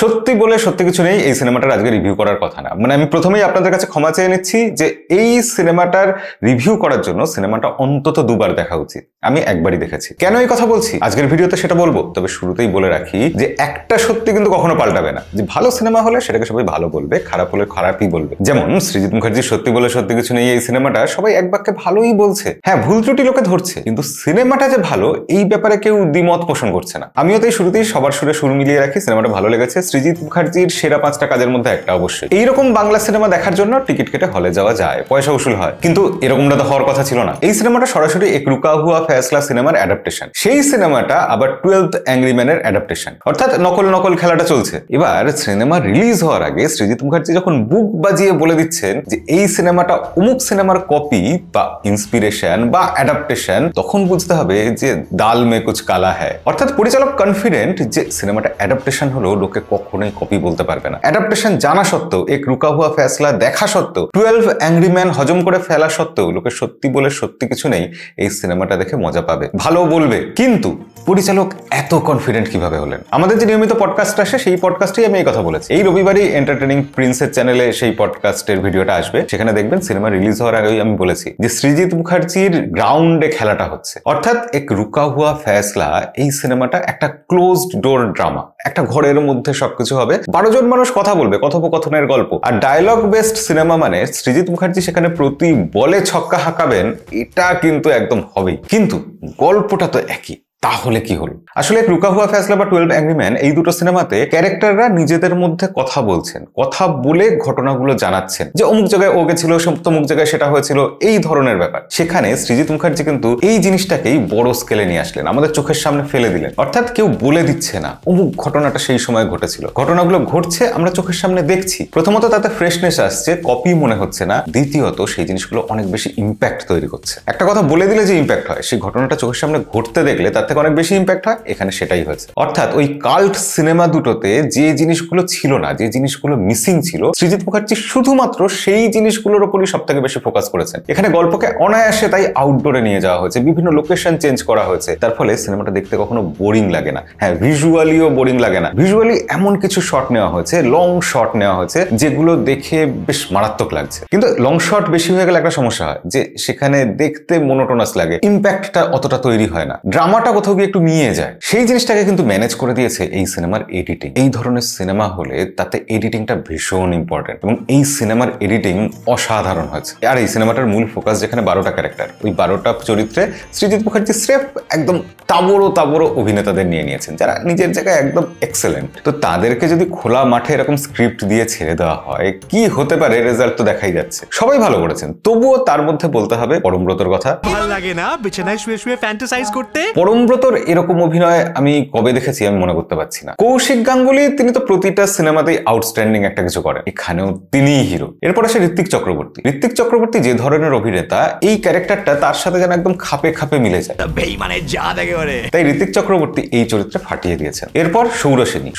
সত্যি বলে সত্যি কিছু নেই, এই সিনেমাটার আজকে রিভিউ করার কথা না। মানে আমি প্রথমেই আপনাদের কাছে ক্ষমা চেয়ে নিচ্ছি যে এই সিনেমাটার রিভিউ করার জন্য সিনেমাটা অন্তত দুবার দেখা উচিত। আমি একবারই দেখেছি। কেন এই কথা বলছি আজকের ভিডিওতে সেটা বলবো, তবে শুরুতেই বলে রাখি যে একটা সত্যি কিন্তু কখনো পাল্টাবে না, যে ভালো সিনেমা হলে সেটাকে সবাই ভালো বলবে, খারাপ হলে খারাপই বলবে। যেমন সৃজিত মুখার্জি সত্যি বলে সত্যি কিছু নেই এই সিনেমাটা সবাই এক বাক্যে ভালোই বলছে। হ্যাঁ, ভুল ত্রুটি লোকে ধরছে, কিন্তু সিনেমাটা যে ভালো এই ব্যাপারে কেউ দ্বিমত পোষণ করছে না। আমিও তাই শুরুতেই সবার সুরে সুর মিলিয়ে রাখি, সিনেমাটা ভালো লেগেছে। সৃজিত মুখার্জির সেরা 5টা কাজের মধ্যে একটা অবশ্যই। এইরকম বাংলা সিনেমা দেখার জন্য টিকিট কেটে হলে যাওয়া যায়, পয়সা উসুল হয়, কিন্তু এরকমটা তো হওয়ার কথা ছিল না। এই সিনেমাটা সরাসরি এক রুকা হুয়া ফয়সলা সিনেমার অ্যাডাপ্টেশন। সেই সিনেমাটা আবার 12th অ্যাংরি ম্যানের অ্যাডাপ্টেশন, অর্থাৎ নকল নকল খেলাটা চলছে। এবার সিনেমা রিলিজ হওয়ার আগে সৃজিত মুখার্জি যখন বুক বাজিয়ে বলে দিচ্ছেন যে এই সিনেমাটা অমুক সিনেমার কপি বা ইন্সপিরেশন বা অ্যাডাপ্টেশন, তখন বুঝতে হবে যে দাল মে কুছ কালা হ্যায়। অর্থাৎ পরিচালক কনফিডেন্ট যে সিনেমাটা অ্যাডাপ্টেশন হলেও লোকে কখনোই কপি বলতে পারবে না। অ্যাডাপ্টেশন জানা সত্ত্বেও, এক রুকা হুয়া ফয়সলা দেখা সত্ত্বেও, 12 অ্যাংরি ম্যান হজম করে ফেলা সত্ত্বেও লোকে সত্যি বলে সত্যি কিছু নেই এই সিনেমাটা দেখে মজা পাবে, ভালো বলবে। কিন্তু পরিচালক এত কনফিডেন্ট কিভাবে হলেন? আমাদের যে নিয়মিত পডকাস্ট আসে সেই পডকাস্টেই আমি এই কথা বলেছি। এই রবিবারই এন্টারটেনিং প্রিন্সের চ্যানেলে সেই পডকাস্টের ভিডিওটা আসবে, সেখানে দেখবেন সিনেমা রিলিজ হওয়ার আগেই আমি বলেছি যে সৃজিত মুখার্জির গ্রাউন্ডে খেলাটা হচ্ছে। অর্থাৎ এক রুকা হুয়া ফয়সলা এই সিনেমাটা একটা ক্লোজড ডোর ড্রামা, একটা ঘরের মধ্যে সবকিছু হবে, 12 জন মানুষ কথা বলবে, কথোপকথনের গল্প। আর ডায়লগ বেসড সিনেমা মানে সৃজিত মুখার্জি সেখানে প্রতি বলে ছক্কা হাঁকাবেন, এটা কিন্তু একদম হবেই। কিন্তু গল্পটা তো একই, তাহলে কি হলো? আসলে রুকা হুয়া ফয়সলা বা 12 অ্যাংরি ম্যান এই দুটো সিনেমাতে ক্যারেক্টাররা নিজেদের মধ্যে কথা বলছেন, কথা বলে ঘটনাগুলো জানাচ্ছেন, যে অমুক জায়গায় ও গেছিল, তমুক জায়গায় সেটা হয়েছিল, এই ধরনের ব্যাপার। সেখানে সৃজিত মুখার্জি কিন্তু এই জিনিসটাকেই বড় স্কেলে নিয়ে আসলেন, আমাদের চোখের সামনে ফেলে দিলেন। অর্থাৎ কেউ বলে দিচ্ছে না অমুক ঘটনাটা সেই সময় ঘটেছিল, ঘটনাগুলো ঘটছে, আমরা চোখের সামনে দেখছি। প্রথমত তাতে ফ্রেশনেস আসছে, কপি মনে হচ্ছে না। দ্বিতীয়ত সেই জিনিসগুলো অনেক বেশি ইম্প্যাক্ট তৈরি করছে। একটা কথা বলে দিলে যে ইম্প্যাক্ট হয়, সেই ঘটনাটা চোখের সামনে ঘটতে দেখলে তার থেকে অনেক বেশি ইম্প্যাক্ট হয়। এখানে সেটাই হয়েছে। অর্থাৎ ওই কাল্ট সিনেমা দুটোতে যে জিনিসগুলো ছিল না, যে জিনিসগুলো মিসিং ছিল, সৃজিত মুখার্জি শুধুমাত্র সেই জিনিসগুলোর উপরই সব থেকে বেশি ফোকাস করেছেন। এখানে গল্পকে অনায়াসে তাই আউটডোরে নিয়ে যাওয়া হয়েছে, বিভিন্ন লোকেশন চেঞ্জ করা হয়েছে, তার ফলে সিনেমাটা দেখতে কখনো বোরিং লাগে না। হ্যাঁ, ভিজুয়ালিও বোরিং লাগে না। ভিজুয়ালি এমন কিছু শট নেওয়া হয়েছে, লং শট নেওয়া হয়েছে, যেগুলো দেখে বেশ মারাত্মক লাগছে। কিন্তু লং শট বেশি হয়ে গেলে একটা সমস্যা হয়, যে সেখানে দেখতে মোনোটোনাস লাগে, ইম্প্যাক্টটা অতটা তৈরি হয় না, ড্রামাটা কোথাও গিয়ে একটু নিয়ে যায়। সেই জিনিসটাকে কিন্তু ম্যানেজ করে দিয়েছে এই সিনেমার এডিটিং। এই ধরনের সিনেমা হলে তাতে এডিটিংটা ভীষণ ইম্পর্টেন্ট, এবং এই সিনেমার এডিটিং অসাধারণ হয়েছে। আর এই সিনেমাটার মূল ফোকাস যেখানে 12টা ক্যারেক্টার, ওই 12টা চরিত্রে সৃজিত মুখার্জি স্রেফ একদম তাবড়ো অভিনেতাদের নিয়ে নিয়েছেন, যারা নিজের জায়গায় একদম এক্সেলেন্ট। তো তাদেরকে যদি খোলা মাঠে এরকম স্ক্রিপ্ট দিয়ে ছেড়ে দেওয়া হয়, কি হতে পারে? রেজাল্ট তো দেখাই যাচ্ছে। সবাই ভালো করেছেন, তবুও তার মধ্যে বলতে হবে পরমব্রতর কথা। ভালো লাগে না বিছানায় শুয়ে শুয়ে ফ্যান্টাসাইজ করতে? পরমব্রতর এরকম অভিনয় আমি কবে দেখেছি আমি মনে করতে পারছি না। কৌশিক গাঙ্গুলি, তিনি তো প্রতিটা সিনেমাতেই আউটস্ট্যান্ডিং একটা কিছু করেন, এখানেও তিনিই হিরো। এরপর আসে ঋত্বিক চক্রবর্তী। ঋত্বিক চক্রবর্তী যে ধরনের অভিনেতা, এই ক্যারেক্টারটা তার সাথে যেন একদম খাপে খাপে মিলে যায়, তাই ঋত্বিক চক্রবর্তী এই চরিত্রে ফাটিয়ে দিয়েছেন। এরপর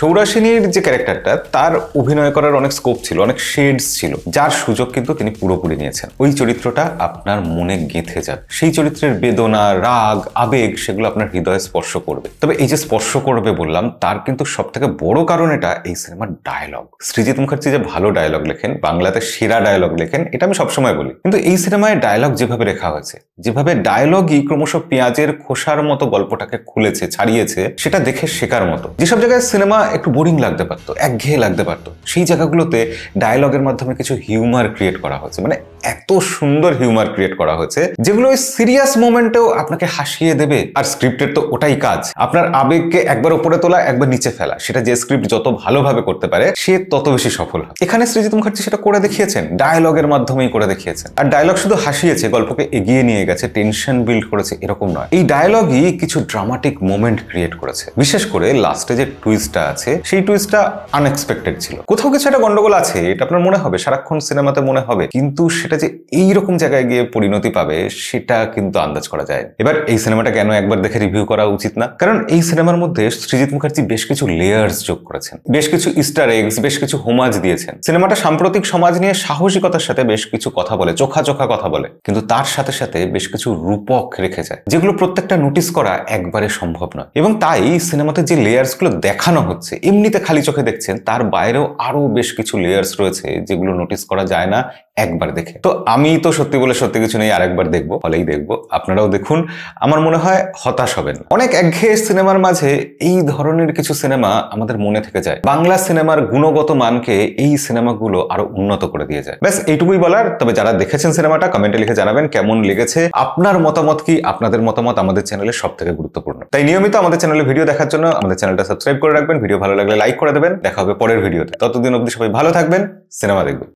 সৌরাসেনীর যে ক্যারেক্টারটা, তার অভিনয় করার অনেক স্কোপ ছিল, অনেক শেডস ছিল, যার সুযোগ কিন্তু তিনি পুরোপুরি নিয়েছেন। ওই চরিত্রটা আপনার মনে গেঁথে যাবে, সেই চরিত্রের বেদনা, রাগ, আবেগ, সেগুলো আপনার হৃদয়ে স্পর্শ করবে। তবে এই যে স্পর্শ করবে বললাম, তার কিন্তু সব থেকে বড় কারণ এটা এই সিনেমার ডায়লগ। সৃজিত মুখার্জি যে ভালো ডায়লগ লেখেন, বাংলাতে সেরা ডায়লগ লেখেন, এটা আমি সবসময় বলি। কিন্তু এই সিনেমায় ডায়লগ যেভাবে লেখা হয়েছে, যেভাবে ডায়লগই ক্রমশ পেঁয়াজের খোসার মতো গল্পটাকে খুলেছে, ছাড়িয়েছে, সেটা দেখে শেখার মতো। যেসব জায়গায় সিনেমা একটু বোরিং লাগতে পারতো, একঘেয়ে লাগতে পারতো, সেই জায়গাগুলোতে ডায়লগের মাধ্যমে কিছু হিউমার ক্রিয়েট করা হয়েছে। মানে এত সুন্দর হিউমার ক্রিয়েট করা হয়েছে, যেগুলো ওই সিরিয়াস মোমেন্টেও আপনাকে হাসিয়ে দেবে। আর স্ক্রিপ্টের তো ওটাই কাজ, আপনার আবেগকে একবার উপরে তোলা, একবার নিচে ফেলা। সেটা যে স্ক্রিপ্ট যত ভালোভাবে করতে পারে, সে তত বেশি সফল হয়। এখানে সৃজিত মুখার্জি সেটা করে দেখিয়েছেন, ডায়লগের মাধ্যমেই করে দেখিয়েছেন। আর ডায়লগ শুধু হাসিয়েছে, গল্পকে এগিয়ে নিয়ে গেছে, টেনশন বিল্ড করেছে, এরকম নয়। এই ডায়লগই কিছু ড্রামাটিক মোমেন্ট ক্রিয়েট করেছে। বিশেষ করে লাস্টে যে টুইস্টটা আছে, সেই টুইস্টটা আনএক্সপেক্টেড ছিল। কোথাও কিছু একটা গন্ডগোল আছে, এটা আপনার মনে হবে, সারাক্ষণ সিনেমাতে মনে হবে, কিন্তু সেটা যে এইরকম জায়গায় গিয়ে পরিণতি পাবে, সেটা কিন্তু আন্দাজ করা যায়। এবার এই সিনেমাটা কেন একবার দেখে রিভিউ রিভিউ করা উচিত না, কারণ এই সিনেমার মধ্যে সৃজিত মুখার্জি বেশ কিছু লেয়ার্স যোগ করেছেন, বেশ কিছু ইস্টার এগস, বেশ কিছু হোমাজ দিয়েছেন। সিনেমাটা সাম্প্রতিক সমাজ নিয়ে সাহসিকতার সাথে বেশ কিছু কথা বলে, চোখা চোখা কথা বলে, কিন্তু তার সাথে সাথে বেশ কিছু রূপক রেখে যায়, যেগুলো প্রত্যেকটা নোটিস করা একবারে সম্ভব নয়। এবং তাই সিনেমাতে যে লেয়ার্স গুলো দেখানো হচ্ছে, এমনিতে খালি চোখে দেখছেন, তার বাইরেও আরো বেশ কিছু লেয়ার্স রয়েছে যেগুলো নোটিস করা যায় না একবার দেখে। তো আমি তো সত্যি বলে সত্যি কিছু নেই, আরেকবার দেখবো, ফলেই দেখবো, আপনারাও দেখুন। আমার মনে হয় হতাশ হবেন। অনেক একঘেয়ে সিনেমার মাঝে এই ধরনের কিছু সিনেমা আমাদের মনে থেকে যায়। বাংলা সিনেমার গুণগত মানকে এই সিনেমাগুলো আরো উন্নত করে দিয়ে যায়। ব্যাস এইটুকুই বলার। তবে যারা দেখেছেন সিনেমাটা কমেন্টে লিখে জানাবেন কেমন লেগেছে, আপনার মতামত কি। আপনাদের মতামত আমাদের চ্যানেলে সব থেকে গুরুত্বপূর্ণ। তাই নিয়মিত আমাদের চ্যানেলে ভিডিও দেখার জন্য আমাদের চ্যানেলটা সাবস্ক্রাইব করে রাখবেন, ভিডিও ভালো লাগলে লাইক করে দেবেন। দেখা হবে পরের ভিডিওতে। ততদিন অবধি সবাই ভালো থাকবেন, সিনেমা দেখবেন।